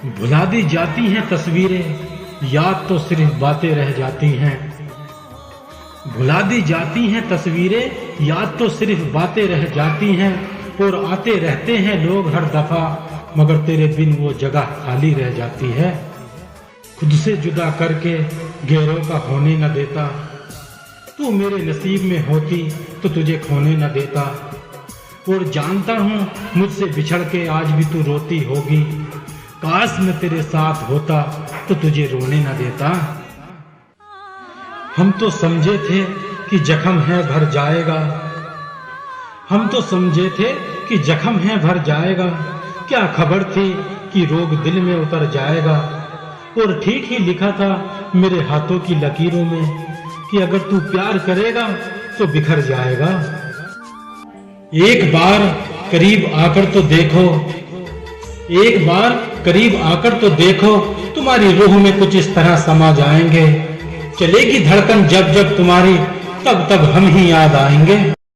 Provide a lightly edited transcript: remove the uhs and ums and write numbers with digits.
भुला दी जाती हैं तस्वीरें, याद तो सिर्फ बातें रह जाती हैं। भुला दी जाती हैं तस्वीरें, याद तो सिर्फ बातें रह जाती हैं। और आते रहते हैं लोग हर दफा, मगर तेरे बिन वो जगह खाली रह जाती है। खुद से जुदा करके गैरों का होने न देता, तू मेरे नसीब में होती तो तुझे खोने न देता। और जानता हूँ मुझसे बिछड़ के आज भी तू रोती होगी, काश मैं तेरे साथ होता तो तुझे रोने न देता। हम तो समझे थे कि जख्म है भर जाएगा, हम तो समझे थे कि जख्म है भर जाएगा। क्या खबर थी कि रोग दिल में उतर जाएगा। और ठीक ही लिखा था मेरे हाथों की लकीरों में कि अगर तू प्यार करेगा तो बिखर जाएगा। एक बार करीब आकर तो देखो, एक बार करीब आकर तो देखो, तुम्हारी रूह में कुछ इस तरह समा जाएंगे। चलेगी धड़कन जब जब तुम्हारी, तब तब हम ही याद आएंगे।